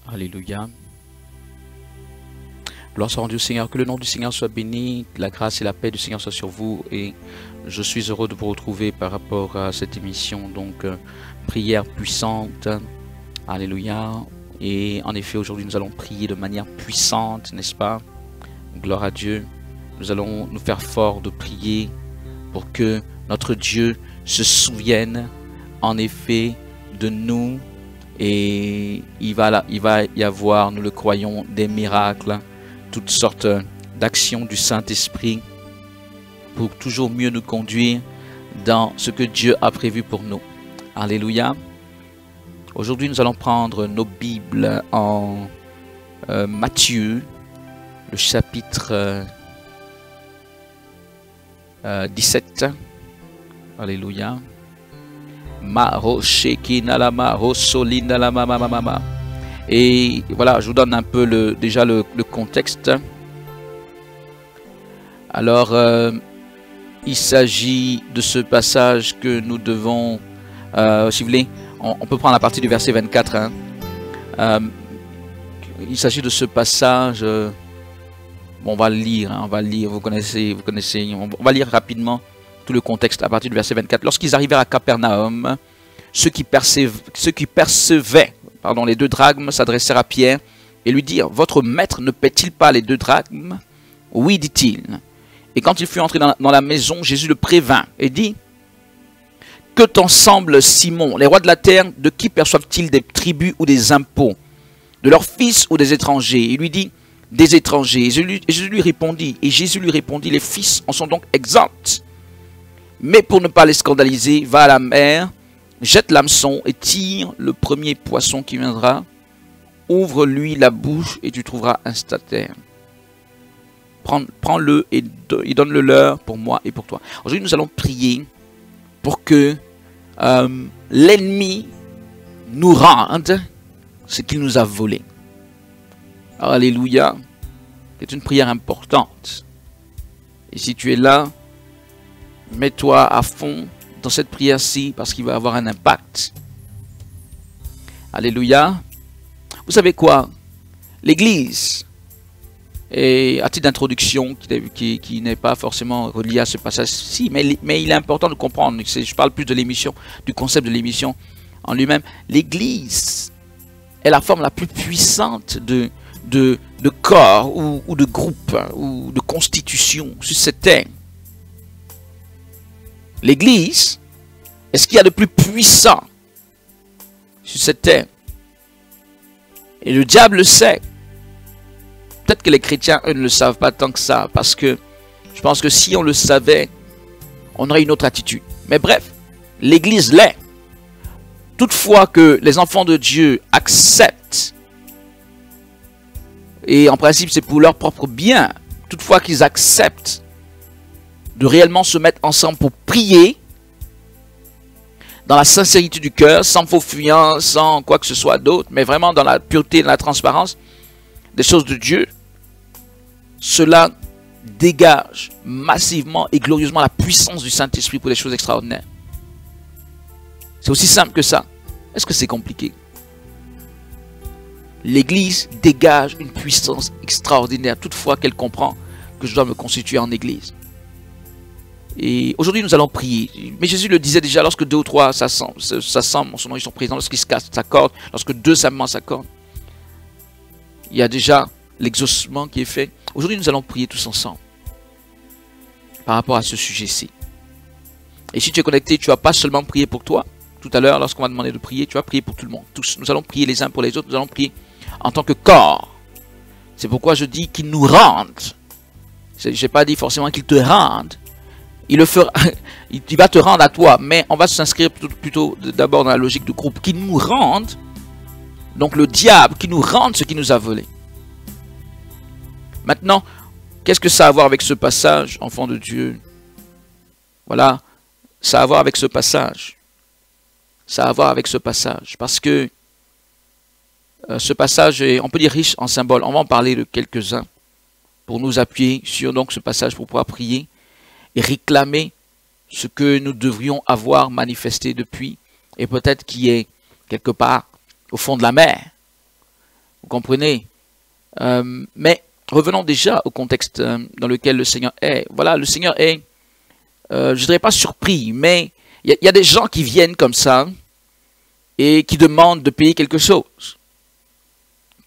Alléluia. Gloire soit rendue au Seigneur, que le nom du Seigneur soit béni, que la grâce et la paix du Seigneur soient sur vous. Et je suis heureux de vous retrouver par rapport à cette émission, donc prière puissante. Alléluia. Et en effet, aujourd'hui, nous allons prier de manière puissante, n'est-ce pas? Gloire à Dieu. Nous allons nous faire fort de prier pour que notre Dieu se souvienne, en effet, de nous. Et il va y avoir, nous le croyons, des miracles, toutes sortes d'actions du Saint-Esprit pour toujours mieux nous conduire dans ce que Dieu a prévu pour nous. Alléluia. Aujourd'hui, nous allons prendre nos Bibles en Matthieu, le chapitre 17. Alléluia. Et voilà, je vous donne un peu déjà le contexte. Alors, il s'agit de ce passage que nous devons, si vous voulez, on peut prendre la partie du verset 24. Hein. Il s'agit de ce passage, bon, on va le lire, hein, on va le lire, vous connaissez, on va lire rapidement tout le contexte à partir du verset 24. Lorsqu'ils arrivèrent à Capernaum, ceux qui percevaient les 2 drachmes s'adressèrent à Pierre et lui dirent: votre maître ne paie-t-il pas les 2 drachmes? Oui, dit-il. Et quand il fut entré dans la maison, Jésus le prévint et dit: que t'en semble, Simon? Les rois de la terre, de qui perçoivent-ils des tributs ou des impôts? De leurs fils ou des étrangers? Il lui dit: des étrangers. Et Jésus lui répondit, les fils en sont donc exempts. Mais pour ne pas les scandaliser, va à la mer, jette l'hameçon et tire le premier poisson qui viendra. Ouvre-lui la bouche et tu trouveras un stataire. Prends-le et donne-le leur pour moi et pour toi. Aujourd'hui, nous allons prier pour que l'ennemi nous rende ce qu'il nous a volé. Alléluia. C'est une prière importante. Et si tu es là, mets-toi à fond dans cette prière-ci parce qu'il va avoir un impact. Alléluia. Vous savez quoi? L'Église, et à titre d'introduction, qui n'est pas forcément relié à ce passage-ci, mais il est important de comprendre, je parle plus de l'émission, du concept de l'émission en lui-même. L'Église est la forme la plus puissante de corps ou de groupe ou de constitution sur cette terre. L'Église est ce qu'il y a de plus puissant sur cette terre. Et le diable le sait. Peut-être que les chrétiens, eux, ne le savent pas tant que ça, parce que je pense que si on le savait, on aurait une autre attitude. Mais bref, l'Église l'est. Toutefois que les enfants de Dieu acceptent, et en principe c'est pour leur propre bien, toutefois qu'ils acceptent de réellement se mettre ensemble pour prier, dans la sincérité du cœur, sans faux fuyant, sans quoi que ce soit d'autre, mais vraiment dans la pureté et la transparence des choses de Dieu, cela dégage massivement et glorieusement la puissance du Saint-Esprit pour des choses extraordinaires. C'est aussi simple que ça. Est-ce que c'est compliqué? L'Église dégage une puissance extraordinaire, toutefois qu'elle comprend que je dois me constituer en Église. Et aujourd'hui, nous allons prier. Mais Jésus le disait déjà, lorsque 2 ou 3 s'assemblent en son nom, ils sont présents. Lorsqu'ils s'accordent, lorsque 2 serments s'accordent, il y a déjà l'exaucement qui est fait. Aujourd'hui, nous allons prier tous ensemble par rapport à ce sujet-ci. Et si tu es connecté, tu vas pas seulement prier pour toi. Tout à l'heure, lorsqu'on va demander de prier, tu vas prier pour tout le monde. Tous. Nous allons prier les uns pour les autres. Nous allons prier en tant que corps. C'est pourquoi je dis qu'il nous rende. Je n'ai pas dit forcément qu'il te rende. Il va te rendre à toi, mais on va s'inscrire plutôt d'abord dans la logique du groupe, qui nous rende, donc le diable, qui nous rende ce qui nous a volé. Maintenant, qu'est-ce que ça a à voir avec ce passage, enfant de Dieu? Voilà, ça a à voir avec ce passage. Ça a à voir avec ce passage, parce que ce passage est, on peut dire, riche en symboles. On va en parler de quelques-uns pour nous appuyer sur donc ce passage pour pouvoir prier et réclamer ce que nous devrions avoir manifesté depuis et peut-être qui est quelque part au fond de la mer Vous comprenez? Mais revenons déjà au contexte dans lequel le Seigneur est. Voilà, le Seigneur est, je ne dirais pas surpris, mais il y a des gens qui viennent comme ça et qui demandent de payer quelque chose.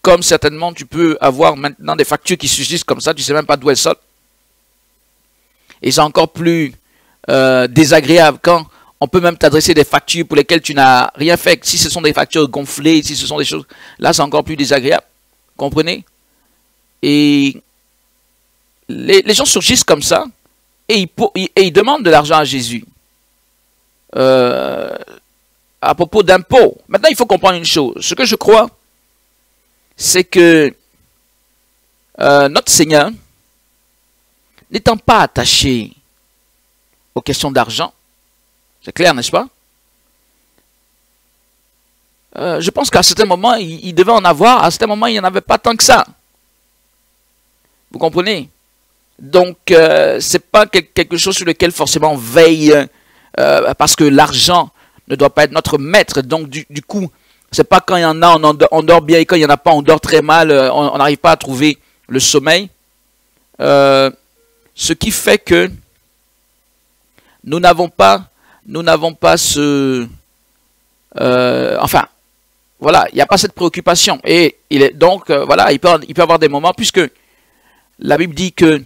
Comme certainement tu peux avoir maintenant des factures qui surgissent comme ça, tu ne sais même pas d'où elles sortent. Et c'est encore plus désagréable quand on peut même t'adresser des factures pour lesquelles tu n'as rien fait. Si ce sont des factures gonflées, si ce sont des choses... Là, c'est encore plus désagréable. Comprenez? Et les gens surgissent comme ça et ils demandent de l'argent à Jésus. À propos d'impôts. Maintenant, il faut comprendre une chose. Ce que je crois, c'est que notre Seigneur, n'étant pas attaché aux questions d'argent, c'est clair, n'est-ce pas? Je pense qu'à certains moments, il devait en avoir. À certains moments, il n'y en avait pas tant que ça. Vous comprenez? Donc, c'est pas quelque chose sur lequel forcément on veille, parce que l'argent ne doit pas être notre maître. Donc, du coup, c'est pas quand il y en a, on dort bien, et quand il n'y en a pas, on dort très mal, on n'arrive pas à trouver le sommeil. Ce qui fait que nous n'avons pas ce... enfin, voilà, il n'y a pas cette préoccupation. Et donc, voilà, il peut avoir des moments, puisque la Bible dit que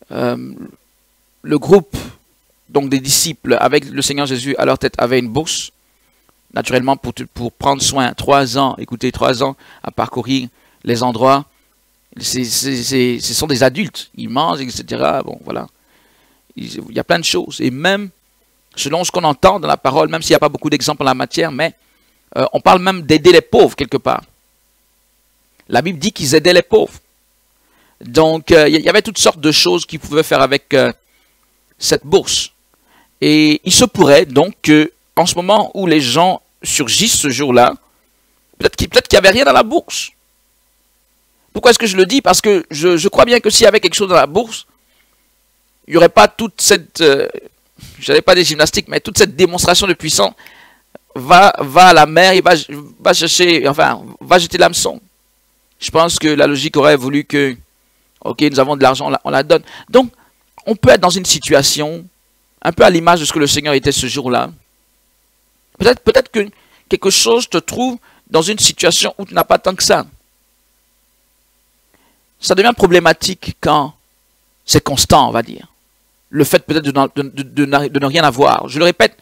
le groupe donc des disciples avec le Seigneur Jésus à leur tête avait une bourse, naturellement pour prendre soin, 3 ans, écoutez, 3 ans à parcourir les endroits. Ce sont des adultes, ils mangent, etc. Bon, voilà. Il y a plein de choses. Et même, selon ce qu'on entend dans la parole, même s'il n'y a pas beaucoup d'exemples en la matière, mais on parle même d'aider les pauvres quelque part. La Bible dit qu'ils aidaient les pauvres. Donc, il y avait toutes sortes de choses qu'ils pouvaient faire avec cette bourse. Et il se pourrait donc qu'en ce moment où les gens surgissent ce jour-là, peut-être qu'il n'y avait rien dans la bourse. Pourquoi est-ce que je le dis? Parce que je crois bien que s'il y avait quelque chose dans la bourse, il n'y aurait pas toute cette, je n'avais pas des gymnastiques, mais toute cette démonstration de puissance va à la mer et va chercher, enfin, va jeter l'hameçon. Je pense que la logique aurait voulu que, ok, nous avons de l'argent, on la donne. Donc, on peut être dans une situation, un peu à l'image de ce que le Seigneur était ce jour-là. Peut-être que quelque chose te trouve dans une situation où tu n'as pas tant que ça. Ça devient problématique quand c'est constant, on va dire. Le fait peut-être de ne rien avoir. Je le répète,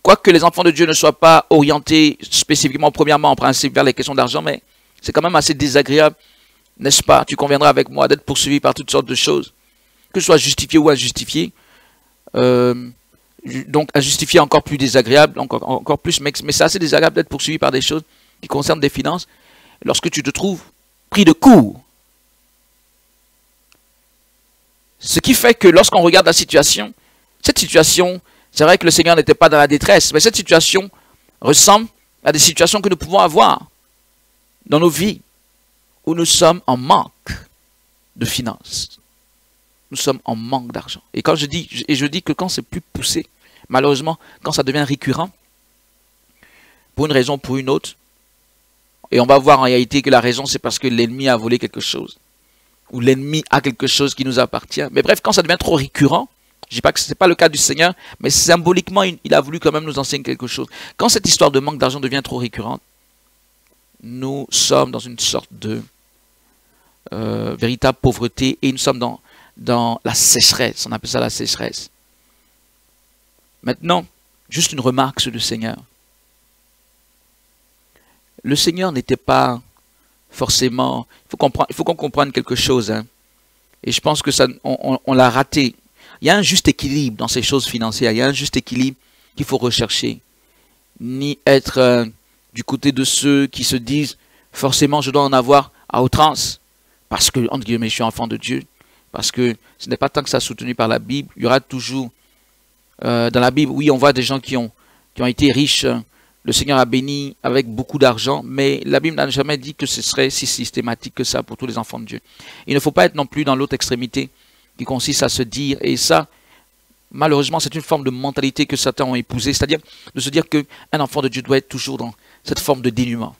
quoique les enfants de Dieu ne soient pas orientés spécifiquement, premièrement, en principe, vers les questions d'argent, mais c'est quand même assez désagréable, n'est-ce pas? Tu conviendras avec moi d'être poursuivi par toutes sortes de choses, que ce soit justifié ou injustifié. Donc, injustifié encore plus désagréable, encore plus, mais c'est assez désagréable d'être poursuivi par des choses qui concernent des finances, lorsque tu te trouves pris de court. Ce qui fait que lorsqu'on regarde la situation, cette situation, c'est vrai que le Seigneur n'était pas dans la détresse, mais cette situation ressemble à des situations que nous pouvons avoir dans nos vies, où nous sommes en manque de finances. Nous sommes en manque d'argent. Et quand je dis que quand c'est plus poussé, malheureusement, quand ça devient récurrent, pour une raison ou pour une autre, et on va voir en réalité que la raison c'est parce que l'ennemi a volé quelque chose, ou l'ennemi a quelque chose qui nous appartient. Mais bref, quand ça devient trop récurrent, je ne dis pas que ce n'est pas le cas du Seigneur, mais symboliquement, il a voulu quand même nous enseigner quelque chose. Quand cette histoire de manque d'argent devient trop récurrente, nous sommes dans une sorte de véritable pauvreté et nous sommes dans la sécheresse. On appelle ça la sécheresse. Maintenant, juste une remarque sur le Seigneur. Le Seigneur n'était pas forcément... Il faut qu'on comprenne quelque chose. Hein. Et je pense que ça, on l'a raté. Il y a un juste équilibre dans ces choses financières. Il y a un juste équilibre qu'il faut rechercher. Ni être du côté de ceux qui se disent forcément je dois en avoir à outrance. Parce que, entre guillemets, je suis enfant de Dieu. Parce que ce n'est pas tant que ça soutenu par la Bible. Il y aura toujours... dans la Bible, oui, on voit des gens qui ont été riches. Le Seigneur a béni avec beaucoup d'argent, mais la Bible n'a jamais dit que ce serait si systématique que ça pour tous les enfants de Dieu. Il ne faut pas être non plus dans l'autre extrémité qui consiste à se dire, et ça, malheureusement, c'est une forme de mentalité que certains ont épousée, c'est-à-dire de se dire qu'un enfant de Dieu doit être toujours dans cette forme de dénuement.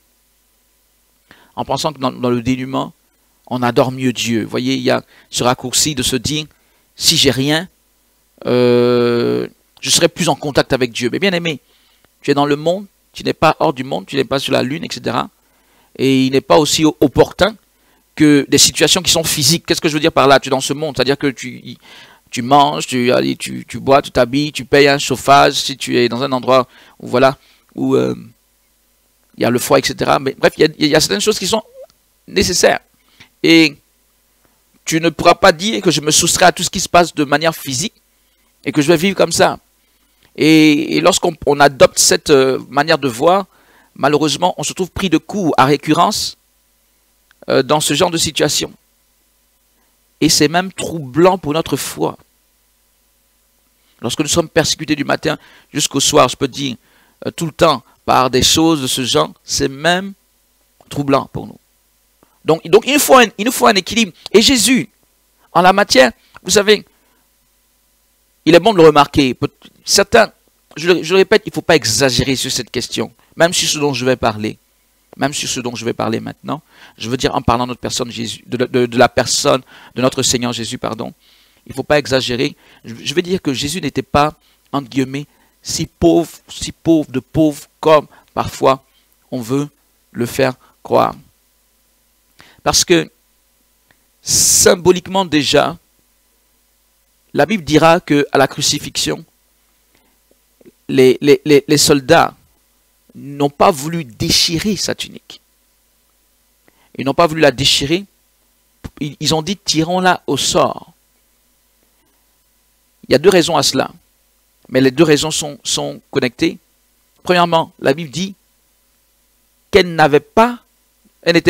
en pensant que dans le dénuement, on adore mieux Dieu. Vous voyez, il y a ce raccourci de se dire, si j'ai rien, je serai plus en contact avec Dieu. Mais bien aimé, tu es dans le monde, tu n'es pas hors du monde, tu n'es pas sur la lune, etc. Et il n'est pas aussi opportun que des situations qui sont physiques. Qu'est-ce que je veux dire par là? Tu es dans ce monde, c'est-à-dire que tu manges, tu bois, tu t'habilles, tu payes un chauffage, si tu es dans un endroit où, voilà, où il y a le froid, etc. Mais bref, il y a certaines choses qui sont nécessaires. Et tu ne pourras pas dire que je me soustrais à tout ce qui se passe de manière physique et que je vais vivre comme ça. Et lorsqu'on adopte cette manière de voir, malheureusement, on se trouve pris de coups à récurrence dans ce genre de situation. Et c'est même troublant pour notre foi. Lorsque nous sommes persécutés du matin jusqu'au soir, je peux dire tout le temps, par des choses de ce genre, c'est même troublant pour nous. Donc il nous faut un équilibre. Et Jésus, en la matière, vous savez, il est bon de le remarquer. Certains, je le répète, il ne faut pas exagérer sur cette question. Même sur ce dont je vais parler. Même sur ce dont je vais parler maintenant. Je veux dire en parlant de notre personne Jésus, de la personne de notre Seigneur Jésus, pardon. Il ne faut pas exagérer. Je veux dire que Jésus n'était pas, entre guillemets, si pauvre de pauvre comme parfois on veut le faire croire. Parce que symboliquement déjà, la Bible dira qu'à la crucifixion, les soldats n'ont pas voulu déchirer sa tunique. Ils n'ont pas voulu la déchirer. Ils ont dit, tirons-la au sort. Il y a deux raisons à cela. Mais les deux raisons sont connectées. Premièrement, la Bible dit qu'elle n'était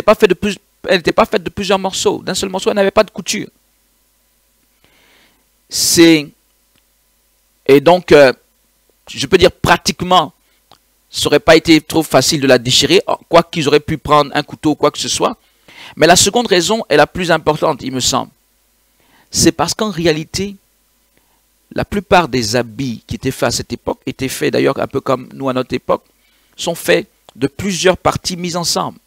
pas faite de plusieurs morceaux. D'un seul morceau, elle n'avait pas de couture. Et donc, je peux dire pratiquement, ça n'aurait pas été trop facile de la déchirer, quoi qu'ils auraient pu prendre un couteau ou quoi que ce soit. Mais la seconde raison est la plus importante, il me semble. C'est parce qu'en réalité, la plupart des habits qui étaient faits à cette époque, étaient faits d'ailleurs un peu comme nous à notre époque, sont faits de plusieurs parties mises ensemble.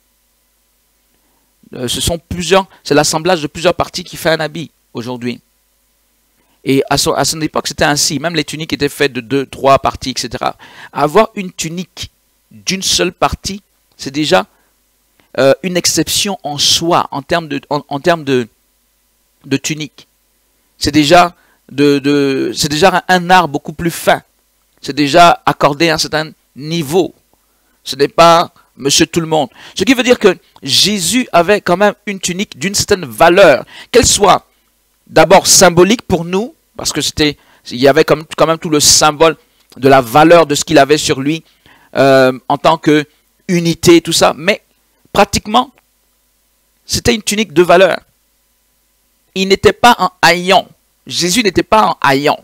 C'est l'assemblage de plusieurs parties qui fait un habit aujourd'hui. Et à son époque, c'était ainsi. Même les tuniques étaient faites de 2, 3 parties, etc. Avoir une tunique d'une seule partie, c'est déjà une exception en soi, en termes de tunique. C'est déjà un art beaucoup plus fin. C'est déjà accordé à un certain niveau. Ce n'est pas monsieur tout le monde. Ce qui veut dire que Jésus avait quand même une tunique d'une certaine valeur. Qu'elle soit d'abord symbolique pour nous, parce que il y avait quand même tout le symbole de la valeur de ce qu'il avait sur lui en tant que unité, tout ça. Mais pratiquement, c'était une tunique de valeur. Il n'était pas en haillon. Jésus n'était pas en haillon.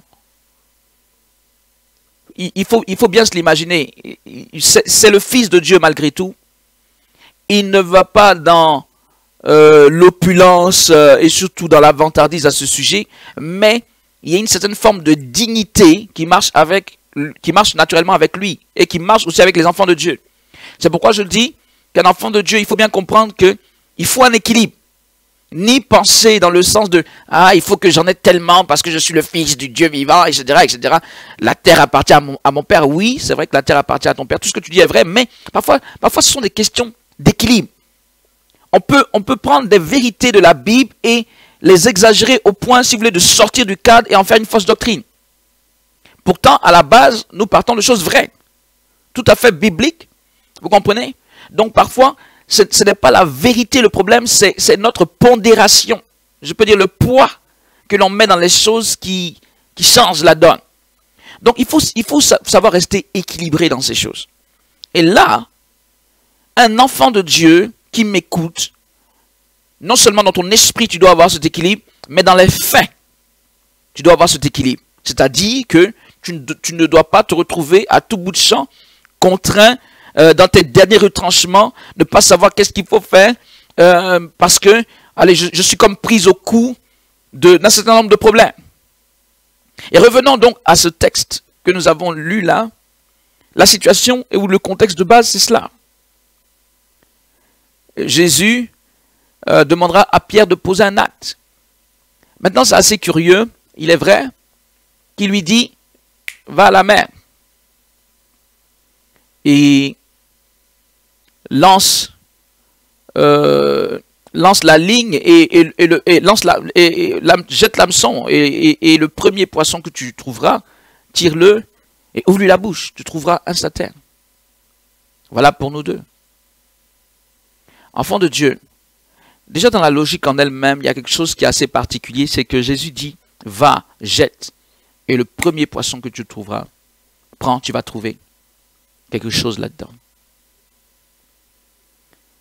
Il faut bien se l'imaginer. C'est le Fils de Dieu malgré tout. Il ne va pas dans l'opulence et surtout dans la vantardise à ce sujet, mais il y a une certaine forme de dignité qui marche naturellement avec lui et qui marche aussi avec les enfants de Dieu. C'est pourquoi je dis qu'un enfant de Dieu, il faut bien comprendre qu'il faut un équilibre. Ni penser dans le sens de « Ah, il faut que j'en ai tellement parce que je suis le fils du Dieu vivant, etc. etc. » La terre appartient à mon père. Oui, c'est vrai que la terre appartient à ton père. Tout ce que tu dis est vrai, mais parfois ce sont des questions d'équilibre. On peut prendre des vérités de la Bible et les exagérer au point, si vous voulez, de sortir du cadre et en faire une fausse doctrine. Pourtant, à la base, nous partons de choses vraies. Tout à fait bibliques. Vous comprenez? Donc parfois, ce n'est pas la vérité le problème, c'est notre pondération. Je peux dire le poids que l'on met dans les choses qui changent la donne. Donc il faut savoir rester équilibré dans ces choses. Et là, un enfant de Dieu qui m'écoute, non seulement dans ton esprit tu dois avoir cet équilibre, mais dans les faits, tu dois avoir cet équilibre. C'est-à-dire que tu ne dois pas te retrouver à tout bout de champ, contraint dans tes derniers retranchements, ne pas savoir qu'est-ce qu'il faut faire, parce que allez, je suis comme prise au cou d'un certain nombre de problèmes. Et revenons donc à ce texte que nous avons lu là. La situation et où le contexte de base, c'est cela. Jésus demandera à Pierre de poser un acte. Maintenant, c'est assez curieux, il est vrai, qu'il lui dit, va à la mer et lance la ligne et jette l'hameçon et le premier poisson que tu trouveras, tire-le et ouvre-lui la bouche, tu trouveras un saterne. Voilà pour nous deux. Enfants de Dieu, déjà dans la logique en elle-même, il y a quelque chose qui est assez particulier, c'est que Jésus dit, va, jette, et le premier poisson que tu trouveras, prends, tu vas trouver quelque chose là-dedans.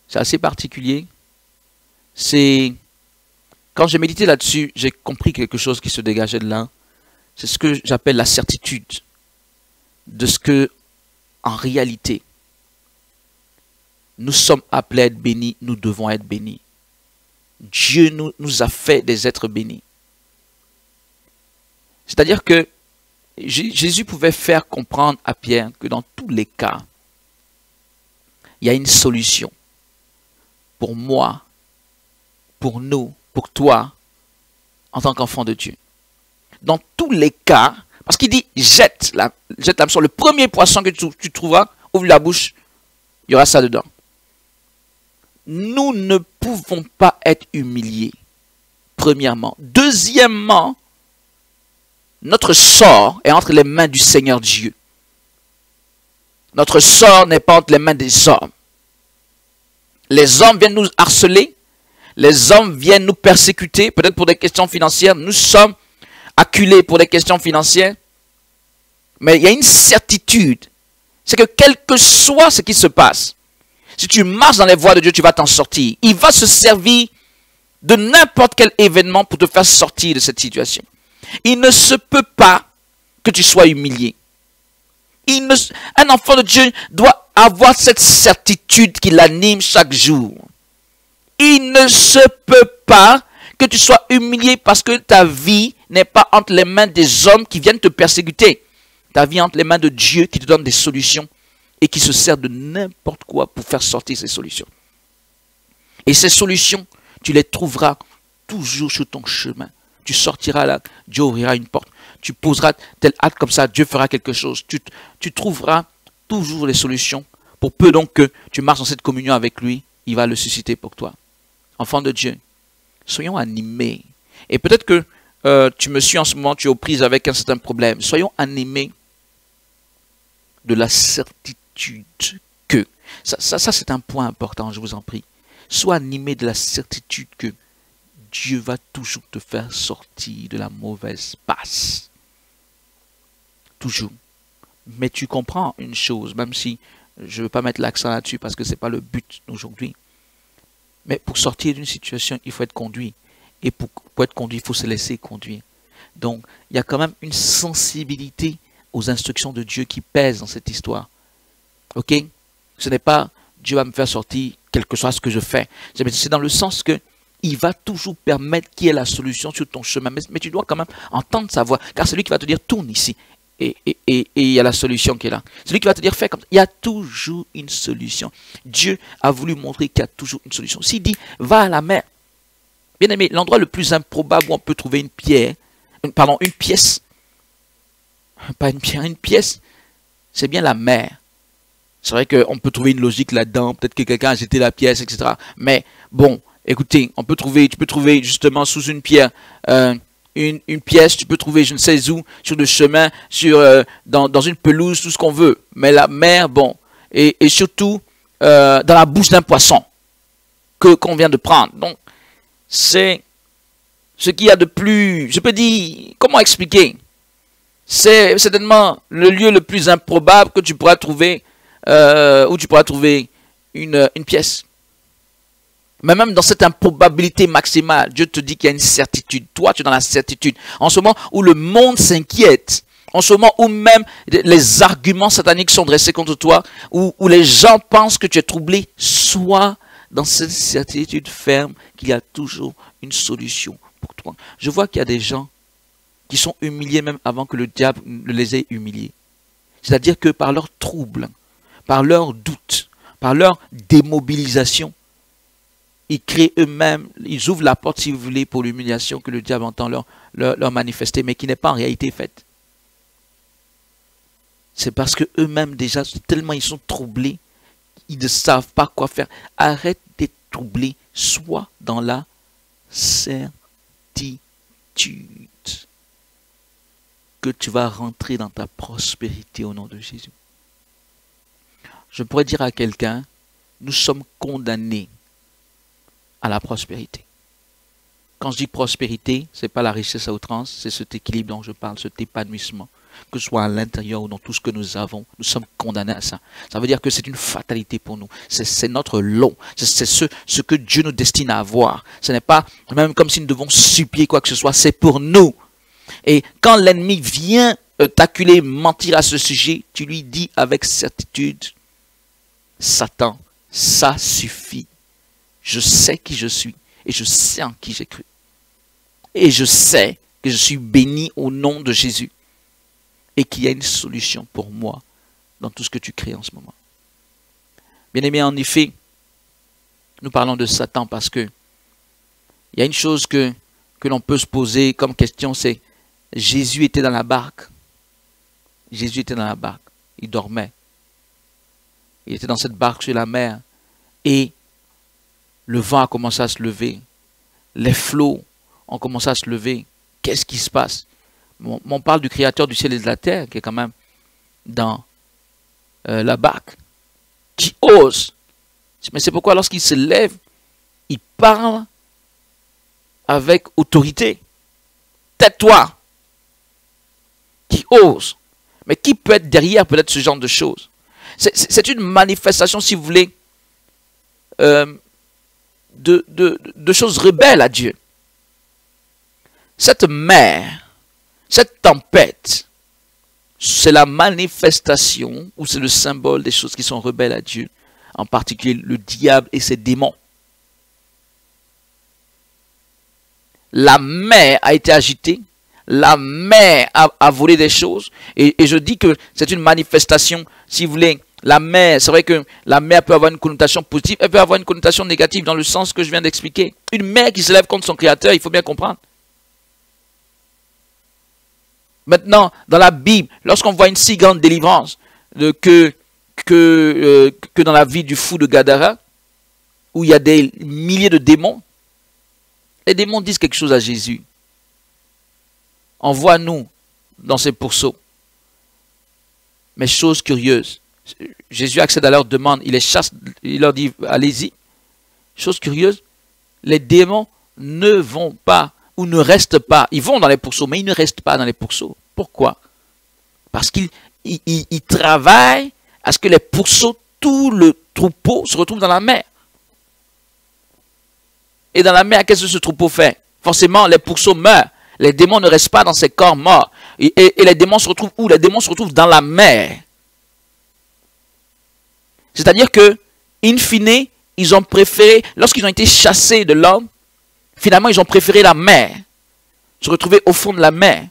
C'est assez particulier. C'est quand j'ai médité là-dessus, j'ai compris quelque chose qui se dégageait de là. C'est ce que j'appelle la certitude de ce que, en réalité, nous sommes appelés à être bénis, nous devons être bénis. Dieu nous a fait des êtres bénis. C'est-à-dire que Jésus pouvait faire comprendre à Pierre que dans tous les cas, il y a une solution. Pour moi, pour nous, pour toi, en tant qu'enfant de Dieu. Dans tous les cas, parce qu'il dit, jette l'hameçon, le premier poisson que tu trouveras, ouvre la bouche, il y aura ça dedans. Nous ne pouvons pas être humiliés, premièrement. Deuxièmement, notre sort est entre les mains du Seigneur Dieu. Notre sort n'est pas entre les mains des hommes. Les hommes viennent nous harceler, les hommes viennent nous persécuter, peut-être pour des questions financières. Nous sommes acculés pour des questions financières. Mais il y a une certitude, c'est que quel que soit ce qui se passe, si tu marches dans les voies de Dieu, tu vas t'en sortir. Il va se servir de n'importe quel événement pour te faire sortir de cette situation. Il ne se peut pas que tu sois humilié. Un enfant de Dieu doit avoir cette certitude qui l'anime chaque jour. Il ne se peut pas que tu sois humilié parce que ta vie n'est pas entre les mains des hommes qui viennent te persécuter. Ta vie est entre les mains de Dieu qui te donne des solutions et qui se sert de n'importe quoi pour faire sortir ces solutions. Et ces solutions, tu les trouveras toujours sur ton chemin. Tu sortiras là, Dieu ouvrira une porte. Tu poseras tel acte comme ça, Dieu fera quelque chose. Tu trouveras toujours les solutions. Pour peu donc que tu marches dans cette communion avec lui, il va le susciter pour toi. Enfants de Dieu, soyons animés. Et peut-être que tu me suis en ce moment, tu es aux prises avec un certain problème. Soyons animés de la certitude que, ça c'est un point important, je vous en prie. Sois animé de la certitude que Dieu va toujours te faire sortir de la mauvaise passe. Toujours. Mais tu comprends une chose, même si je ne veux pas mettre l'accent là-dessus parce que ce n'est pas le but d'aujourd'hui. Mais pour sortir d'une situation, il faut être conduit. Et pour être conduit, il faut se laisser conduire. Donc, il y a quand même une sensibilité aux instructions de Dieu qui pèse dans cette histoire. Ok? Ce n'est pas Dieu va me faire sortir, quel que soit ce que je fais. C'est dans le sens que il va toujours permettre qu'il y ait la solution sur ton chemin. Mais tu dois quand même entendre sa voix. Car c'est lui qui va te dire tourne ici. Et il y a la solution qui est là. C'est lui qui va te dire fais comme ça. Il y a toujours une solution. Dieu a voulu montrer qu'il y a toujours une solution. S'il dit va à la mer. Bien aimé, l'endroit le plus improbable où on peut trouver une pièce. Pas une pierre, une pièce. C'est bien la mer. C'est vrai qu'on peut trouver une logique là-dedans. Peut-être que quelqu'un a jeté la pièce, etc. Mais bon, écoutez, tu peux trouver justement sous une pierre une pièce. Tu peux trouver je ne sais où, sur le chemin, dans une pelouse, tout ce qu'on veut. Mais la mer, bon. Et surtout, dans la bouche d'un poisson qu'on vient de prendre. Donc, c'est ce qu'il y a de plus, je peux dire, comment expliquer? C'est certainement le lieu le plus improbable que tu pourras trouver, où tu pourras trouver une pièce. Mais même dans cette improbabilité maximale, Dieu te dit qu'il y a une certitude. Toi, tu es dans la certitude. En ce moment où le monde s'inquiète, en ce moment où même les arguments sataniques sont dressés contre toi, où les gens pensent que tu es troublé, sois dans cette certitude ferme qu'il y a toujours une solution pour toi. Je vois qu'il y a des gens qui sont humiliés même avant que le diable ne les ait humiliés. C'est-à-dire que par leur trouble, par leur doute, par leur démobilisation, ils créent eux-mêmes, ils ouvrent la porte, si vous voulez, pour l'humiliation que le diable entend leur manifester, mais qui n'est pas en réalité faite. C'est parce que eux-mêmes déjà, tellement ils sont troublés, ils ne savent pas quoi faire. Arrête d'être troublé, sois dans la certitude que tu vas rentrer dans ta prospérité au nom de Jésus. Je pourrais dire à quelqu'un, nous sommes condamnés à la prospérité. Quand je dis prospérité, ce n'est pas la richesse à outrance, c'est cet équilibre dont je parle, cet épanouissement. Que ce soit à l'intérieur ou dans tout ce que nous avons, nous sommes condamnés à ça. Ça veut dire que c'est une fatalité pour nous. C'est notre lot. C'est ce que Dieu nous destine à avoir. Ce n'est pas même comme si nous devons supplier quoi que ce soit, c'est pour nous. Et quand l'ennemi vient t'acculer, mentir à ce sujet, tu lui dis avec certitude, Satan, ça suffit. Je sais qui je suis et je sais en qui j'ai cru. Et je sais que je suis béni au nom de Jésus et qu'il y a une solution pour moi dans tout ce que tu crées en ce moment. Bien-aimés, en effet, nous parlons de Satan parce que il y a une chose que l'on peut se poser comme question, c'est Jésus était dans la barque. Jésus était dans la barque. Il dormait. Il était dans cette barque sur la mer. Et le vent a commencé à se lever. Les flots ont commencé à se lever. Qu'est-ce qui se passe? On parle du Créateur du ciel et de la terre, qui est quand même dans la barque, qui ose. Mais c'est pourquoi lorsqu'il se lève, il parle avec autorité. Tais-toi. Qui ose. Mais qui peut être derrière peut-être ce genre de choses? C'est une manifestation, si vous voulez, de choses rebelles à Dieu. Cette mer, cette tempête, c'est la manifestation ou c'est le symbole des choses qui sont rebelles à Dieu, en particulier le diable et ses démons. La mer a été agitée, la mer a volé des choses, et je dis que c'est une manifestation, si vous voulez, la mer, c'est vrai que la mer peut avoir une connotation positive, elle peut avoir une connotation négative dans le sens que je viens d'expliquer. Une mer qui se lève contre son créateur, il faut bien comprendre. Maintenant, dans la Bible, lorsqu'on voit une si grande délivrance que dans la vie du fou de Gadara, où il y a des milliers de démons, les démons disent quelque chose à Jésus. Envoie-nous dans ces pourceaux. Mais chose curieuse, Jésus accède à leur demande, il les chasse, il leur dit allez-y. Chose curieuse, les démons ne vont pas ou ne restent pas. Ils vont dans les pourceaux, mais ils ne restent pas dans les pourceaux. Pourquoi? Parce qu'ils travaillent à ce que les pourceaux, tout le troupeau se retrouve dans la mer. Et dans la mer, qu'est-ce que ce troupeau fait? Forcément, les pourceaux meurent. Les démons ne restent pas dans ces corps morts. Et les démons se retrouvent où? Les démons se retrouvent dans la mer. C'est-à-dire que, in fine, ils ont préféré, lorsqu'ils ont été chassés de l'homme, finalement, ils ont préféré la mer. Se retrouver au fond de la mer.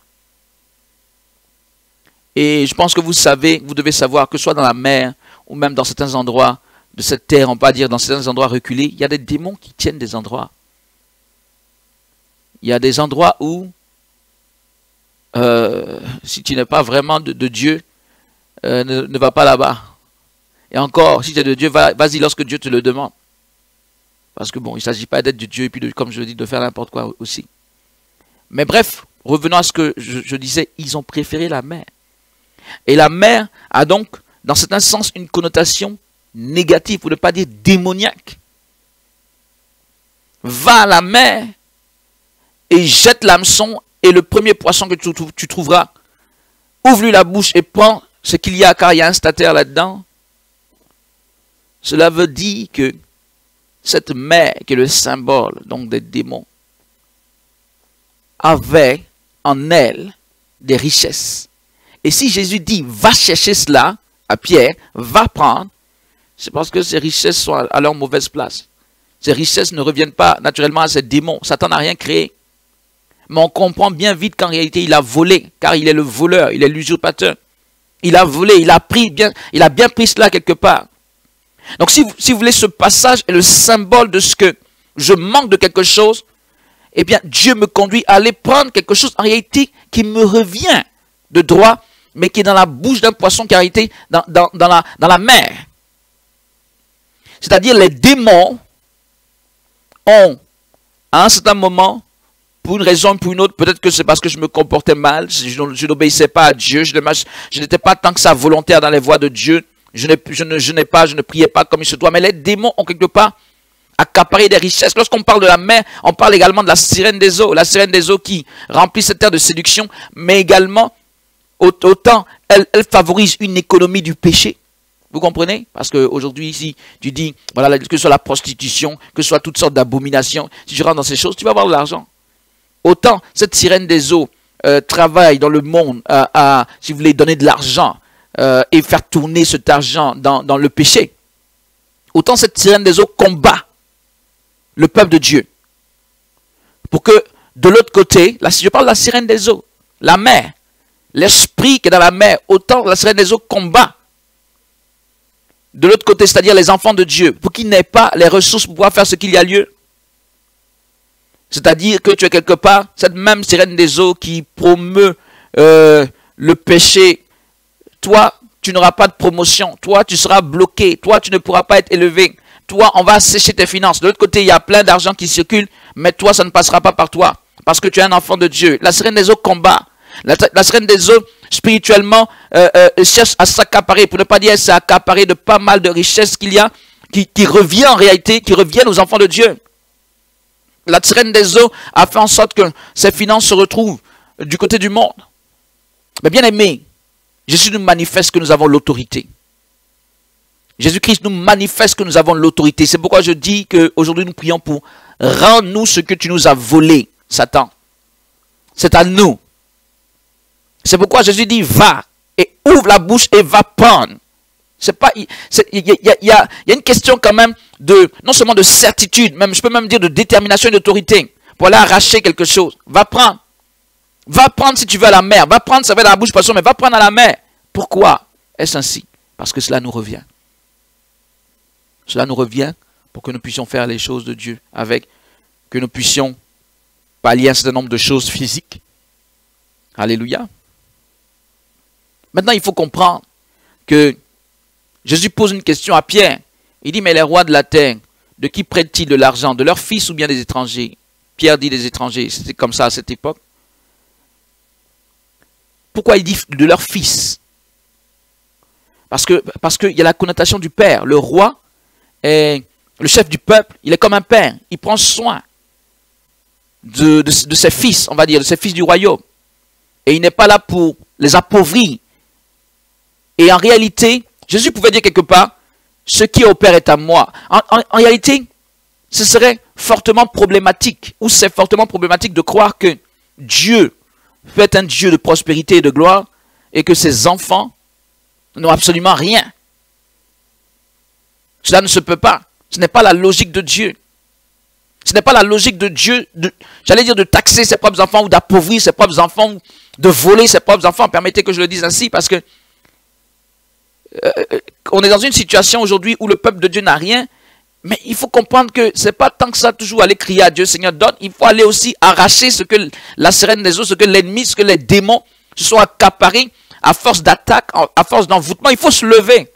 Et je pense que vous savez, vous devez savoir que soit dans la mer, ou même dans certains endroits de cette terre, on va dire dans certains endroits reculés, il y a des démons qui tiennent des endroits. Il y a des endroits où, si tu n'es pas vraiment de Dieu, ne va pas là-bas. Et encore, si tu es de Dieu, vas-y lorsque Dieu te le demande. Parce que bon, il ne s'agit pas d'être de Dieu et puis, comme je le dis, de faire n'importe quoi aussi. Mais bref, revenons à ce que je disais, ils ont préféré la mer. Et la mer a donc, dans certains sens, une connotation négative, pour ne pas dire démoniaque. Va à la mer et jette l'hameçon et le premier poisson que tu trouveras, ouvre-lui la bouche et prends ce qu'il y a, car il y a un statère là-dedans. Cela veut dire que cette mer, qui est le symbole donc des démons, avait en elle des richesses. Et si Jésus dit, va chercher cela à Pierre, va prendre, c'est parce que ces richesses sont à leur mauvaise place. Ces richesses ne reviennent pas naturellement à ces démons. Satan n'a rien créé. Mais on comprend bien vite qu'en réalité, il a volé, car il est le voleur, il est l'usurpateur. Il a volé, il a bien pris cela quelque part. Donc si vous voulez, ce passage est le symbole de ce que je manque de quelque chose, eh bien, Dieu me conduit à aller prendre quelque chose en réalité qui me revient de droit, mais qui est dans la bouche d'un poisson qui a été dans la mer. C'est-à-dire les démons ont, à un certain moment, pour une raison ou pour une autre, peut-être que c'est parce que je me comportais mal, je n'obéissais pas à Dieu, je n'étais pas tant que ça volontaire dans les voies de Dieu, je ne priais pas comme il se doit, mais les démons ont quelque part accaparé des richesses. Lorsqu'on parle de la mer, on parle également de la sirène des eaux qui remplit cette terre de séduction, mais également, autant elle favorise une économie du péché. Vous comprenez? Parce qu'aujourd'hui, ici, tu dis, voilà, que ce soit la prostitution, que ce soit toutes sortes d'abominations, si tu rentres dans ces choses, tu vas avoir de l'argent. Autant cette sirène des eaux travaille dans le monde à, si vous voulez, donner de l'argent et faire tourner cet argent dans le péché, autant cette sirène des eaux combat le peuple de Dieu. Pour que, de l'autre côté, là, si je parle de la sirène des eaux, la mer, l'esprit qui est dans la mer, autant la sirène des eaux combat de l'autre côté, c'est-à-dire les enfants de Dieu, pour qu'ils n'aient pas les ressources pour pouvoir faire ce qu'il y a lieu. C'est-à-dire que tu es quelque part, cette même sirène des eaux qui promeut le péché, toi, tu n'auras pas de promotion, toi, tu seras bloqué, toi, tu ne pourras pas être élevé, toi, on va sécher tes finances. De l'autre côté, il y a plein d'argent qui circule, mais toi, ça ne passera pas par toi, parce que tu es un enfant de Dieu. La sirène des eaux combat. La sirène des eaux, spirituellement, cherche à s'accaparer, pour ne pas dire s'accaparer de pas mal de richesses qu'il y a, qui revient en réalité, qui reviennent aux enfants de Dieu. La sirène des eaux a fait en sorte que ces finances se retrouvent du côté du monde. Mais bien aimé, Jésus nous manifeste que nous avons l'autorité. Jésus-Christ nous manifeste que nous avons l'autorité. C'est pourquoi je dis qu'aujourd'hui nous prions pour rends-nous ce que tu nous as volé, Satan. C'est à nous. C'est pourquoi Jésus dit va et ouvre la bouche et va prendre. Il y a une question quand même de, non seulement de certitude, même, je peux même dire de détermination et d'autorité pour aller arracher quelque chose. Va prendre. Va prendre si tu veux à la mer. Va prendre, ça va dans la bouche, pas sûr, mais va prendre à la mer. Pourquoi est-ce ainsi? Parce que cela nous revient. Cela nous revient pour que nous puissions faire les choses de Dieu avec, que nous puissions pallier un certain nombre de choses physiques. Alléluia. Maintenant, il faut comprendre que Jésus pose une question à Pierre. Il dit, mais les rois de la terre, de qui prêtent-ils de l'argent? De leurs fils ou bien des étrangers? Pierre dit des étrangers. C'était comme ça à cette époque. Pourquoi il dit de leurs fils? Parce qu'il y a la connotation du père. Le roi est le chef du peuple. Il est comme un père. Il prend soin de ses fils, on va dire, de ses fils du royaume. Et il n'est pas là pour les appauvrir. Et en réalité, Jésus pouvait dire quelque part, ce qui est au Père est à moi. En réalité, ce serait fortement problématique, ou c'est fortement problématique de croire que Dieu peut être un Dieu de prospérité et de gloire, et que ses enfants n'ont absolument rien. Cela ne se peut pas. Ce n'est pas la logique de Dieu. Ce n'est pas la logique de Dieu, j'allais dire de taxer ses propres enfants, ou d'appauvrir ses propres enfants, de voler ses propres enfants. Permettez que je le dise ainsi, parce que on est dans une situation aujourd'hui où le peuple de Dieu n'a rien, mais il faut comprendre que ce n'est pas tant que ça toujours aller crier à Dieu, Seigneur, donne. Il faut aller aussi arracher ce que la sirène des eaux, ce que l'ennemi, ce que les démons se sont accaparés à force d'attaque, à force d'envoûtement. Il faut se lever.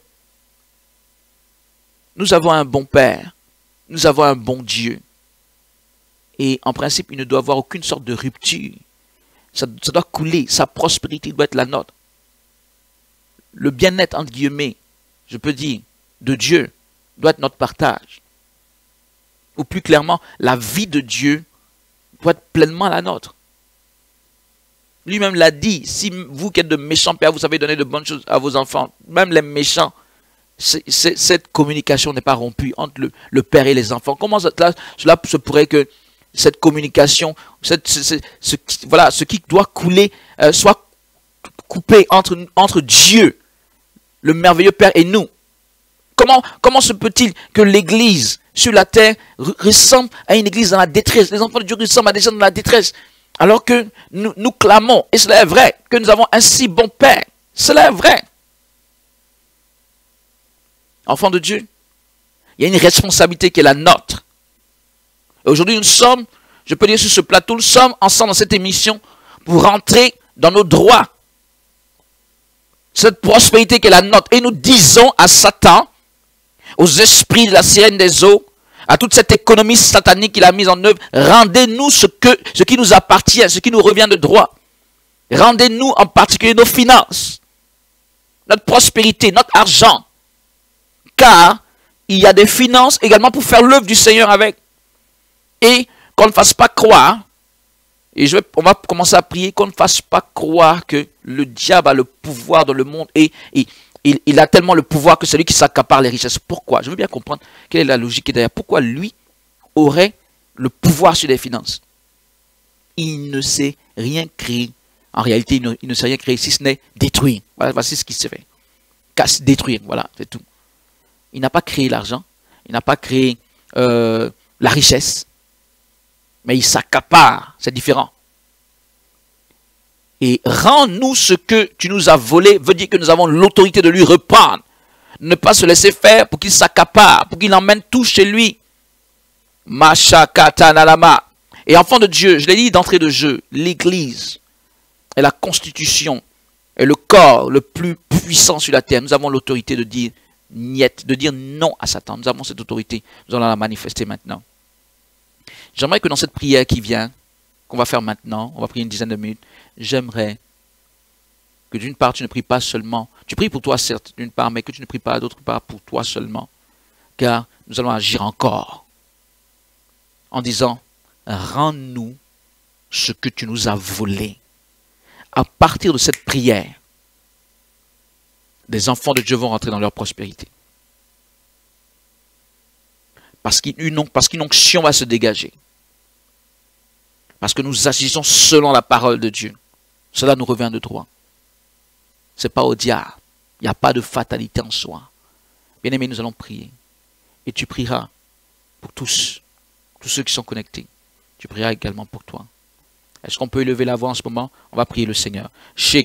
Nous avons un bon Père, nous avons un bon Dieu. Et en principe, il ne doit y avoir aucune sorte de rupture. Ça doit couler, sa prospérité doit être la nôtre. Le bien-être, entre guillemets, je peux dire, de Dieu, doit être notre partage. Ou plus clairement, la vie de Dieu doit être pleinement la nôtre. Lui-même l'a dit, si vous qui êtes de méchants pères, vous savez donner de bonnes choses à vos enfants, même les méchants, cette communication n'est pas rompue entre le père et les enfants. Comment cela se pourrait que cette communication, ce qui doit couler, soit coupé entre Dieu, le merveilleux Père, et nous? Comment se peut-il que l'Église sur la terre ressemble à une Église dans la détresse? Les enfants de Dieu ressemblent à des gens dans la détresse. Alors que nous clamons, et cela est vrai, que nous avons un si bon Père. Cela est vrai. Enfants de Dieu, il y a une responsabilité qui est la nôtre. Et aujourd'hui, nous sommes, je peux dire sur ce plateau, nous sommes ensemble dans cette émission pour rentrer dans nos droits. Cette prospérité qui est la nôtre. Et nous disons à Satan, aux esprits de la sirène des eaux, à toute cette économie satanique qu'il a mise en œuvre, rendez-nous ce qui nous appartient, ce qui nous revient de droit. Rendez-nous en particulier nos finances, notre prospérité, notre argent. Car il y a des finances également pour faire l'œuvre du Seigneur avec. Et qu'on ne fasse pas croire, et on va commencer à prier, qu'on ne fasse pas croire que le diable a le pouvoir dans le monde et il a tellement le pouvoir que celui qui s'accapare les richesses. Pourquoi? Je veux bien comprendre quelle est la logique derrière. Pourquoi lui aurait le pouvoir sur les finances? Il ne sait rien créer. En réalité, il ne sait rien créer si ce n'est détruire. Voilà, voici ce qui se fait. Détruire, voilà, c'est tout. Il n'a pas créé l'argent, il n'a pas créé la richesse, mais il s'accapare, c'est différent. Et rends-nous ce que tu nous as volé, veut dire que nous avons l'autorité de lui reprendre. Ne pas se laisser faire pour qu'il s'accapare, pour qu'il emmène tout chez lui. Mashakatanalama. Et enfant de Dieu, je l'ai dit d'entrée de jeu, l'Église est la constitution, est le corps le plus puissant sur la terre. Nous avons l'autorité de dire niet, de dire non à Satan. Nous avons cette autorité, nous allons la manifester maintenant. J'aimerais que dans cette prière qui vient, qu'on va faire maintenant, on va prier une dizaine de minutes, j'aimerais que d'une part tu ne pries pas seulement, tu pries pour toi certes d'une part, mais que tu ne pries pas d'autre part pour toi seulement, car nous allons agir encore en disant, rends-nous ce que tu nous as volé. À partir de cette prière, les enfants de Dieu vont rentrer dans leur prospérité. Parce qu'une onction va se dégager. Parce que nous agissons selon la parole de Dieu. Cela nous revient de droit. Ce n'est pas au diable. Il n'y a pas de fatalité en soi. Bien-aimés, nous allons prier. Et tu prieras pour tous ceux qui sont connectés. Tu prieras également pour toi. Est-ce qu'on peut élever la voix en ce moment? On va prier le Seigneur. J'ai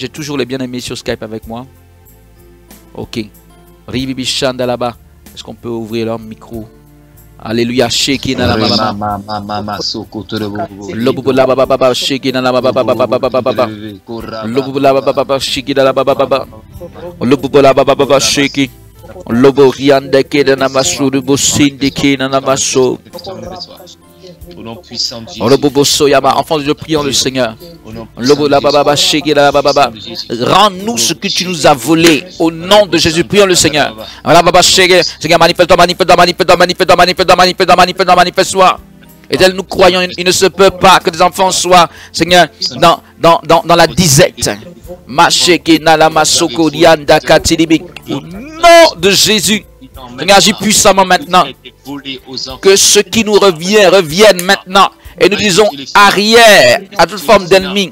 toujours les bien-aimés sur Skype avec moi. Ok. Est-ce qu'on peut ouvrir leur micro? Alléluia. Lobo riande ke na namasu de bosinde ke na namaso. Au nom puissant de Jésus. Enfant de Dieu, prions le Seigneur. Rends-nous ce que tu nous as volé. Au nom de Jésus, prions le Seigneur. Seigneur, manifeste-toi. Et tel nous croyons, il ne se peut pas que des enfants soient, Seigneur, dans la disette. Au nom de Jésus, Seigneur, agis puissamment maintenant. Que ce qui nous revient, revienne maintenant. Et nous disons arrière à toute forme d'ennemi.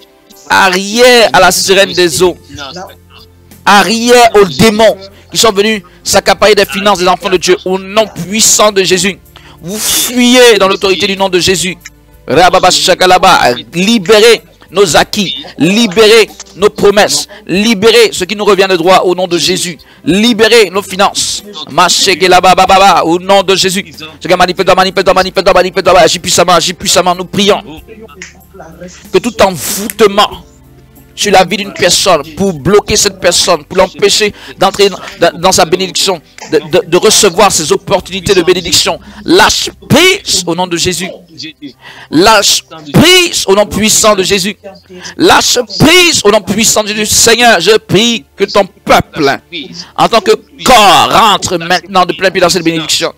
Arrière à la sirène des eaux. Arrière aux démons qui sont venus s'accaparer des finances des enfants de Dieu. Au nom puissant de Jésus. Vous fuyez dans l'autorité du nom de Jésus. Libérez nos acquis, libérez nos promesses, libérez ce qui nous revient de droit au nom de Jésus, libérez nos finances. Au nom de Jésus. Agis puissamment, nous prions que tout envoûtement sur la vie d'une personne, pour bloquer cette personne, pour l'empêcher d'entrer dans sa bénédiction, de recevoir ses opportunités de bénédiction. Lâche prise au nom de Jésus. Lâche prise au nom puissant de Jésus. Lâche prise au nom puissant de Jésus. Seigneur, je prie que ton peuple, en tant que corps, rentre maintenant de plein pied dans cette bénédiction.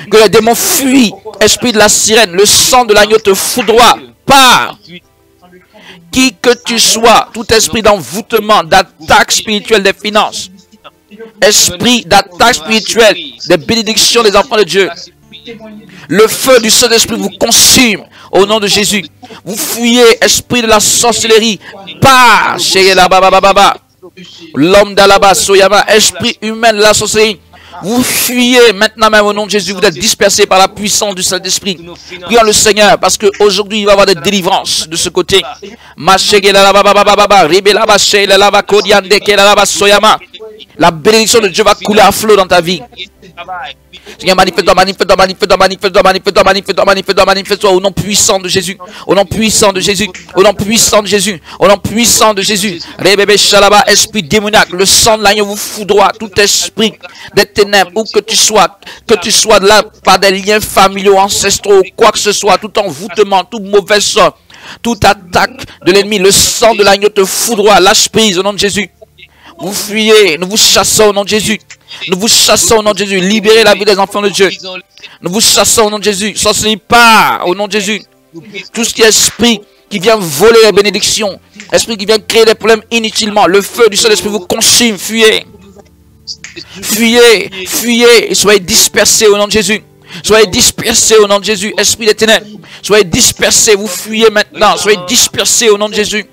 Que les démons fuient. Esprit de la sirène, le sang de l'agneau te foudroie. Pars. Qui que tu sois, tout esprit d'envoûtement, d'attaque spirituelle des finances, esprit d'attaque spirituelle des bénédictions des enfants de Dieu, le feu du Saint-Esprit vous consume au nom de Jésus. Vous fuyez, esprit de la sorcellerie, par chez l'homme d'Alaba, Soyama, esprit humain de la sorcellerie. Vous fuyez maintenant même au nom de Jésus. Vous êtes dispersés par la puissance du Saint-Esprit. Prions le Seigneur parce qu'aujourd'hui il va y avoir des délivrances de ce côté. La bénédiction de Dieu va couler à flot dans ta vie. Seigneur, manifeste-toi, manifeste-toi, manifeste-toi, manifeste-toi, manifeste-toi, manifeste-toi, manifeste-toi, manifeste-toi au nom puissant de Jésus, au nom puissant de Jésus, au nom puissant de Jésus, au nom puissant de Jésus. Rébébé Shalaba, esprit démoniaque, le sang de l'agneau vous foudroie, tout esprit des ténèbres, où que tu sois là par des liens familiaux, ancestraux, quoi que ce soit, tout envoûtement, tout mauvais sort, toute attaque de l'ennemi, le sang de l'agneau te foudroie, lâche prise au nom de Jésus. Vous fuyez, nous vous chassons au nom de Jésus. Nous vous chassons au nom de Jésus. Libérez la vie des enfants de Dieu. Nous vous chassons au nom de Jésus. Sorcellerie pas au nom de Jésus. Tout ce qui est esprit qui vient voler les bénédictions, esprit qui vient créer des problèmes inutilement, le feu du Saint-Esprit vous consume. Fuyez. Fuyez, fuyez et soyez dispersés au nom de Jésus. Soyez dispersés au nom de Jésus. Esprit des ténèbres, soyez dispersés. Vous fuyez maintenant. Soyez dispersés au nom de Jésus.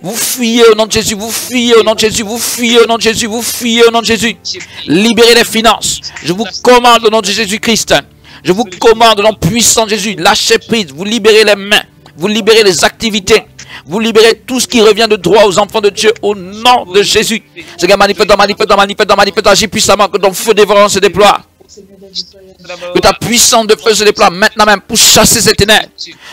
Vous fuyez au nom de Jésus, vous fuyez au nom de Jésus, vous fuyez au nom de Jésus, vous fuyez au nom de Jésus. Libérez les finances. Je vous commande au nom de Jésus-Christ. Je vous commande au nom puissant de Jésus. Lâchez prise, vous libérez les mains, vous libérez les activités, vous libérez tout ce qui revient de droit aux enfants de Dieu au nom de Jésus. Seigneur, manifeste-toi, manifeste-toi, manifeste-toi, manifeste-toi, agis puissamment, que ton feu dévorant se déploie. Que ta puissance de feu se déploie maintenant même pour chasser ces ténèbres,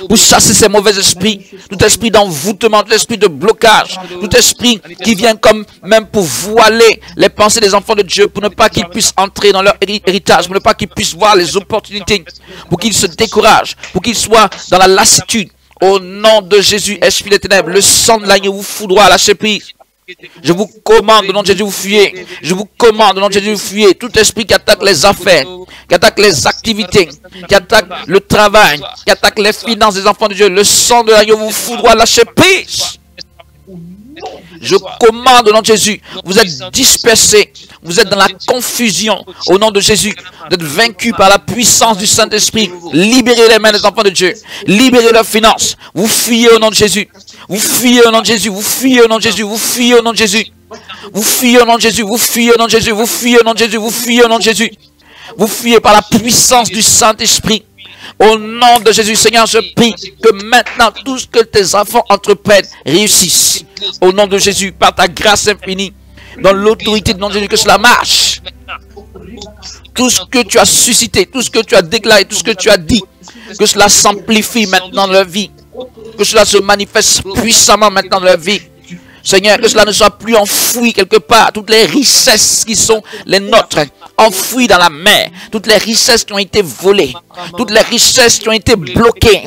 pour chasser ces mauvais esprits, tout esprit d'envoûtement, tout esprit de blocage, tout esprit qui vient comme même pour voiler les pensées des enfants de Dieu, pour ne pas qu'ils puissent entrer dans leur héritage, pour ne pas qu'ils puissent voir les opportunités, pour qu'ils se découragent, pour qu'ils soient dans la lassitude. Au nom de Jésus, esprit des ténèbres, le sang de l'agneau vous foudroie, lâchez prise. Je vous commande au nom de Jésus, vous fuyez. Je vous commande au nom de Jésus, vous fuyez. Tout esprit qui attaque les affaires, qui attaque les activités, qui attaque le travail, qui attaque les finances des enfants de Dieu, le sang de l'agneau vous foudroie, lâchez prise. Je commande au nom de Jésus, vous êtes dispersés, vous êtes dans la confusion au nom de Jésus, vous êtes vaincus par la puissance du Saint-Esprit. Libérez les mains des enfants de Dieu, libérez leurs finances, vous fuyez au nom de Jésus, vous fuyez au nom de Jésus, vous fuyez au nom de Jésus, vous fuyez au nom de Jésus, vous fuyez au nom de Jésus, vous fuyez au nom de Jésus, vous fuyez au nom de Jésus, vous fuyez au nom de Jésus, vous fuyez par la puissance du Saint-Esprit. Au nom de Jésus, Seigneur, je prie que maintenant, tout ce que tes enfants entreprennent réussisse. Au nom de Jésus, par ta grâce infinie, dans l'autorité de nom de Jésus, que cela marche. Tout ce que tu as suscité, tout ce que tu as déclaré, tout ce que tu as dit, que cela s'amplifie maintenant dans leur vie. Que cela se manifeste puissamment maintenant dans leur vie. Seigneur, que cela ne soit plus enfoui quelque part. Toutes les richesses qui sont les nôtres, enfouies dans la mer. Toutes les richesses qui ont été volées. Toutes les richesses qui ont été bloquées.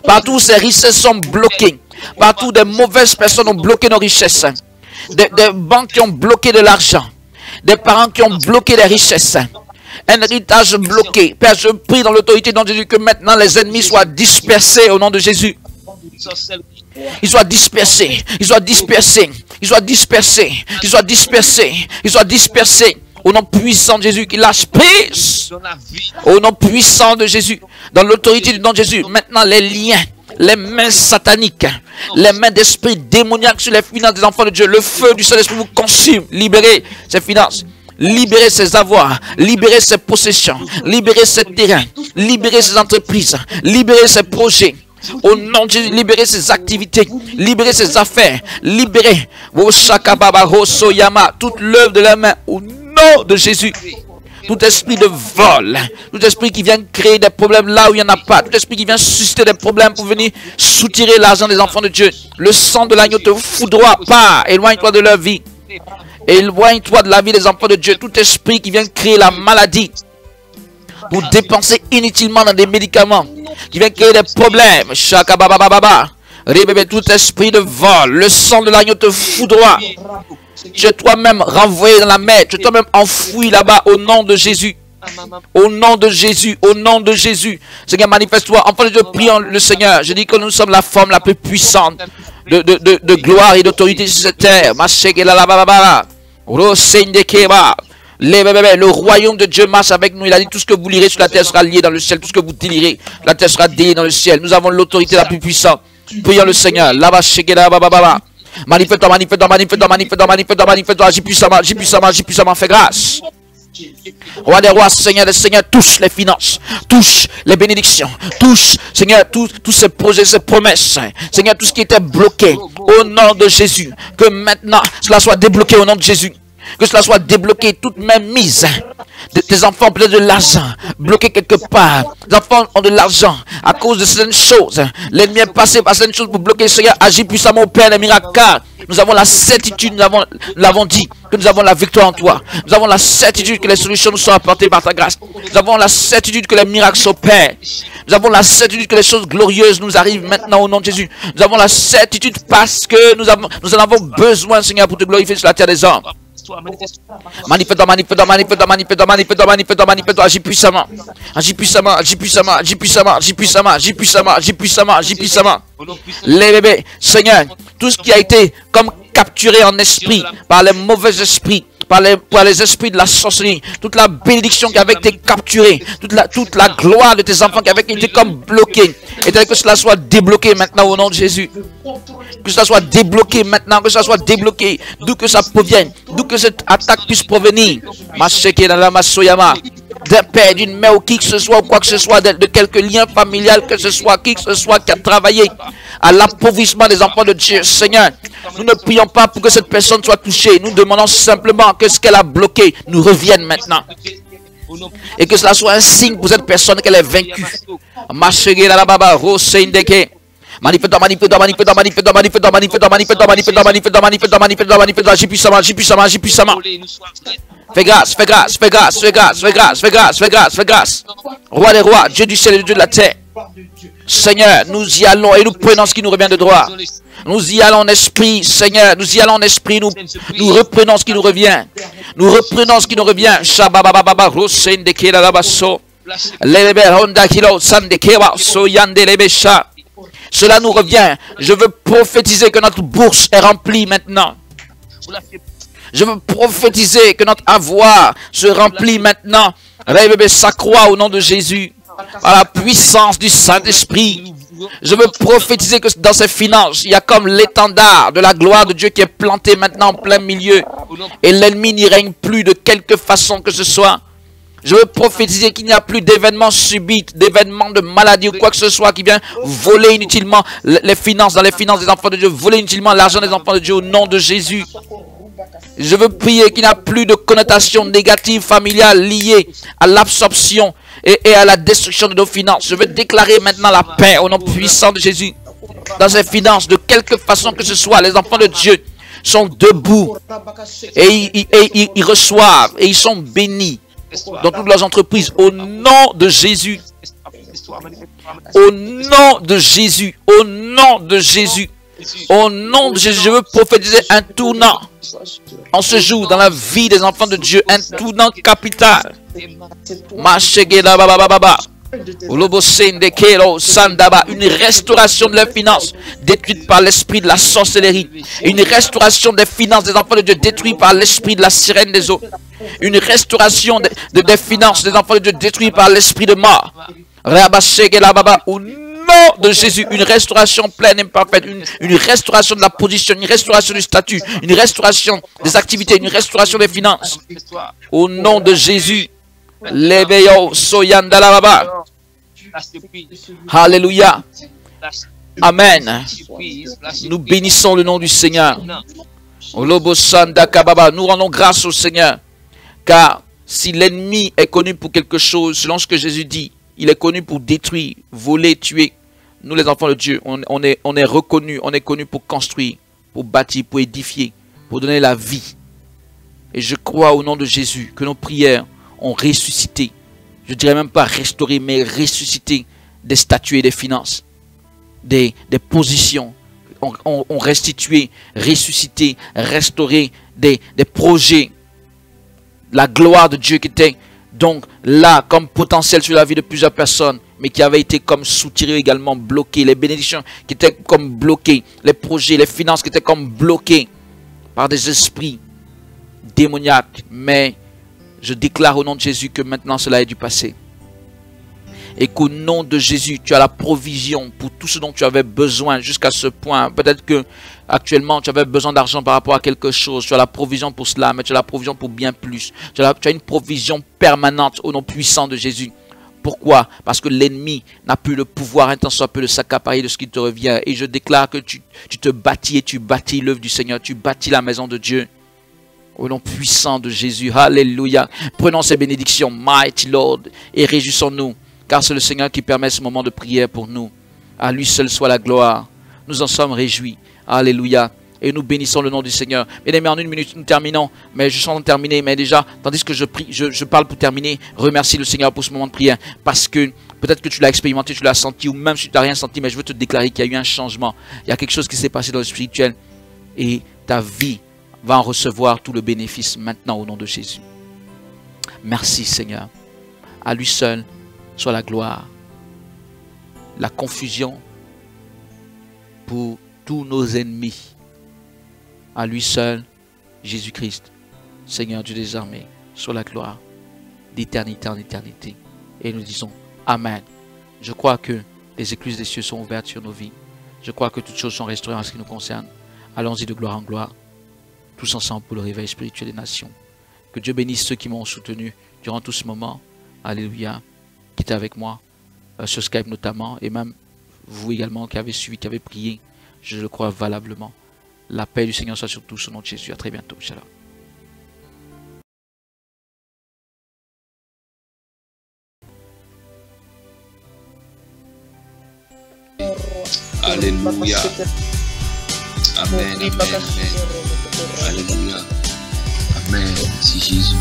Partout ces richesses sont bloquées. Partout des mauvaises personnes ont bloqué nos richesses. Des banques qui ont bloqué de l'argent. Des parents qui ont bloqué les richesses. Un héritage bloqué. Père, je prie dans l'autorité de Jésus que maintenant les ennemis soient dispersés au nom de Jésus. Ils soient dispersés, ils soient dispersés, ils soient dispersés, ils soient dispersés, ils soient dispersés. Au nom puissant de Jésus qui lâche prise. Au nom puissant de Jésus, dans l'autorité du nom de Jésus, maintenant les liens, les mains sataniques, les mains d'esprit démoniaques sur les finances des enfants de Dieu, le feu du Saint-Esprit vous consume. Libérez ces finances. Libérez ses avoirs, libérez ses possessions, libérez ses terrains, libérez ses entreprises, libérez ses projets. Au nom de Jésus, libérez ses activités, libérez ses affaires, libérez toute l'œuvre de la main au nom de Jésus. Tout esprit de vol, tout esprit qui vient créer des problèmes là où il n'y en a pas, tout esprit qui vient susciter des problèmes pour venir soutirer l'argent des enfants de Dieu. Le sang de l'agneau te foudroie pas, éloigne-toi de leur vie. Éloigne-toi de la vie des enfants de Dieu. Tout esprit qui vient créer la maladie pour dépenser inutilement dans des médicaments, qui vient créer des problèmes. Tout esprit de vol, le sang de l'agneau te foudroie. Tu es toi-même renvoyé dans la mer, tu es toi-même enfoui là-bas au nom de Jésus. Au nom de Jésus, au nom de Jésus. Seigneur, manifeste-toi. Enfant de Dieu, prions le Seigneur. Je dis que nous sommes la forme la plus puissante de gloire et d'autorité sur cette terre. Le royaume de Dieu marche avec nous. Il a dit tout ce que vous lirez sur la terre sera lié dans le ciel. Tout ce que vous délirez, la terre sera déliée dans le ciel. Nous avons l'autorité la plus puissante. Prions le Seigneur. Manifeste-toi, manifeste-toi, manifeste-toi, manifeste-toi, manifeste-toi, manifeste-toi. Agis puissamment, agis puissamment, agis puissamment. Fais grâce. Roi des rois, Seigneur des seigneurs, touche les finances, touche les bénédictions, touche, Seigneur, tous ces projets, ces promesses, Seigneur, tout ce qui était bloqué, au nom de Jésus, que maintenant, cela soit débloqué au nom de Jésus. Que cela soit débloqué, toute même mise. Tes enfants ont peut-être de l'argent, bloqué quelque part. Les enfants ont de l'argent à cause de certaines choses. L'ennemi est passé par certaines choses pour bloquer. Seigneur, agis puissamment au Père des miracles. Car nous avons la certitude, nous l'avons dit, que nous avons la victoire en toi. Nous avons la certitude que les solutions nous sont apportées par ta grâce. Nous avons la certitude que les miracles s'opèrent. Nous avons la certitude que les choses glorieuses nous arrivent maintenant au nom de Jésus. Nous avons la certitude parce que nous en avons besoin, Seigneur, pour te glorifier sur la terre des hommes. Manifeste-toi, manifeste-toi, manifeste-toi, manifeste-toi, manifeste-toi, manifeste-toi, manifeste-toi, agis puissamment. Agis puissamment, agis puissamment, agis puissamment, agis puissamment, agis puissamment, agis puissamment, agis puissamment. Les bébés, Seigneur, tout ce qui a été comme capturé en esprit par les mauvais esprits, par les esprits de la sorcellerie, toute la bénédiction qui avait été capturée, toute la gloire de tes enfants qui avait été comme bloquée, et que cela soit débloqué maintenant au nom de Jésus. Que cela soit débloqué maintenant, que cela soit débloqué, d'où que ça provienne, d'où que cette attaque puisse provenir. D'un père, d'une mère ou qui que ce soit, ou quoi que ce soit, de quelque lien familial que ce soit, qui que ce soit qui a travaillé à l'appauvrissement des enfants de Dieu. Seigneur, nous ne prions pas pour que cette personne soit touchée. Nous demandons simplement que ce qu'elle a bloqué nous revienne maintenant. Et que cela soit un signe pour cette personne qu'elle est vaincue. Manifeste-toi, manifeste-toi, manifeste-toi, manifeste-toi, manifeste-toi, manifeste-toi, manifeste-toi, manifeste-toi, manifeste-toi, manifeste-toi, manifeste-toi, manifeste-toi, agis puissamment, agis puissamment, agis puissamment. Fais grâce, fais grâce, fais grâce, fais grâce, fais grâce, fais grâce, fais grâce, fais grâce. Roi des rois, Dieu du ciel et Dieu de la terre. Seigneur, nous y allons et nous prenons ce qui nous revient de droit. Nous y allons en esprit, Seigneur, nous y allons en esprit, nous reprenons ce qui nous revient. Nous reprenons ce qui nous revient. Shababababa, Rosen de Kelabaso. Lebe Honda Kilo, Sandekeba, Soyan de Lebesha. Cela nous revient. Je veux prophétiser que notre bourse est remplie maintenant. Je veux prophétiser que notre avoir se remplit maintenant. Ça croit au nom de Jésus. Par la puissance du Saint-Esprit. Je veux prophétiser que dans ces finances, il y a comme l'étendard de la gloire de Dieu qui est planté maintenant en plein milieu. Et l'ennemi n'y règne plus de quelque façon que ce soit. Je veux prophétiser qu'il n'y a plus d'événements subits, d'événements de maladie ou quoi que ce soit qui vient voler inutilement les finances, dans les finances des enfants de Dieu, voler inutilement l'argent des enfants de Dieu au nom de Jésus. Je veux prier qu'il n'y a plus de connotations négatives familiales liées à l'absorption et à la destruction de nos finances. Je veux déclarer maintenant la paix au nom puissant de Jésus. Dans ces finances, de quelque façon que ce soit, les enfants de Dieu sont debout et ils reçoivent et ils sont bénis dans toutes leurs entreprises, au nom de Jésus. Au nom de Jésus. Au nom de Jésus. Au nom de Jésus, je veux prophétiser un tournant en ce jour dans la vie des enfants de Dieu. Un tournant capital. Une restauration de leurs finances détruite par l'esprit de la sorcellerie. Une restauration des finances des enfants de Dieu détruite par l'esprit de la sirène des eaux. Une restauration des finances des enfants de Dieu détruite par l'esprit de mort. Au nom de Jésus, une restauration pleine et parfaite, une restauration de la position, une restauration du statut, une restauration des activités, une restauration des finances. Au nom de Jésus. Alléluia. Amen. Nous bénissons le nom du Seigneur. Nous rendons grâce au Seigneur. Car si l'ennemi est connu pour quelque chose, selon ce que Jésus dit, il est connu pour détruire, voler, tuer. Nous les enfants de Dieu, on est reconnus, on est connus pour construire, pour bâtir, pour édifier, pour donner la vie. Et je crois au nom de Jésus que nos prières ont ressuscité. Je dirais même pas restauré, mais ressuscité des statuts et des finances, des positions. On restitué, ressuscité, restauré des projets. La gloire de Dieu qui était donc là comme potentiel sur la vie de plusieurs personnes, mais qui avait été comme soutiré également, bloqué. Les bénédictions qui étaient comme bloquées. Les projets, les finances qui étaient comme bloquées par des esprits démoniaques. Mais je déclare au nom de Jésus que maintenant cela est du passé. Et qu'au nom de Jésus, tu as la provision pour tout ce dont tu avais besoin jusqu'à ce point. Peut-être que actuellement tu avais besoin d'argent par rapport à quelque chose. Tu as la provision pour cela, mais tu as la provision pour bien plus. Tu as une provision permanente au nom puissant de Jésus. Pourquoi? Parce que l'ennemi n'a plus le pouvoir, un tant soit peu, de s'accaparer de ce qui te revient. Et je déclare que tu te bâtis et tu bâtis l'œuvre du Seigneur. Tu bâtis la maison de Dieu. Au nom puissant de Jésus, alléluia. Prenons ces bénédictions, mighty Lord, et réjouissons-nous, car c'est le Seigneur qui permet ce moment de prière pour nous. À lui seul soit la gloire. Nous en sommes réjouis, alléluia. Et nous bénissons le nom du Seigneur. Bien aimés, en une minute, nous terminons. Mais je suis en train de terminer. Mais déjà, tandis que je prie, je parle pour terminer, remercie le Seigneur pour ce moment de prière. Parce que peut-être que tu l'as expérimenté, tu l'as senti, ou même si tu n'as rien senti, mais je veux te déclarer qu'il y a eu un changement. Il y a quelque chose qui s'est passé dans le spirituel. Et ta vie va en recevoir tout le bénéfice maintenant au nom de Jésus. Merci Seigneur. À lui seul soit la gloire. La confusion pour tous nos ennemis. À lui seul, Jésus-Christ, Seigneur Dieu des armées, soit la gloire d'éternité en éternité. Et nous disons Amen. Je crois que les écluses des cieux sont ouvertes sur nos vies. Je crois que toutes choses sont restaurées en ce qui nous concerne. Allons-y de gloire en gloire, tous ensemble pour le réveil spirituel des nations. Que Dieu bénisse ceux qui m'ont soutenu durant tout ce moment. Alléluia. Qui étaient avec moi, sur Skype notamment, et même vous également qui avez suivi, qui avez prié. Je le crois valablement. La paix du Seigneur soit sur tous au nom de Jésus. À très bientôt. Shalom. Alléluia. Amen, amen, amen. Alléluia. Amen. Merci Jésus.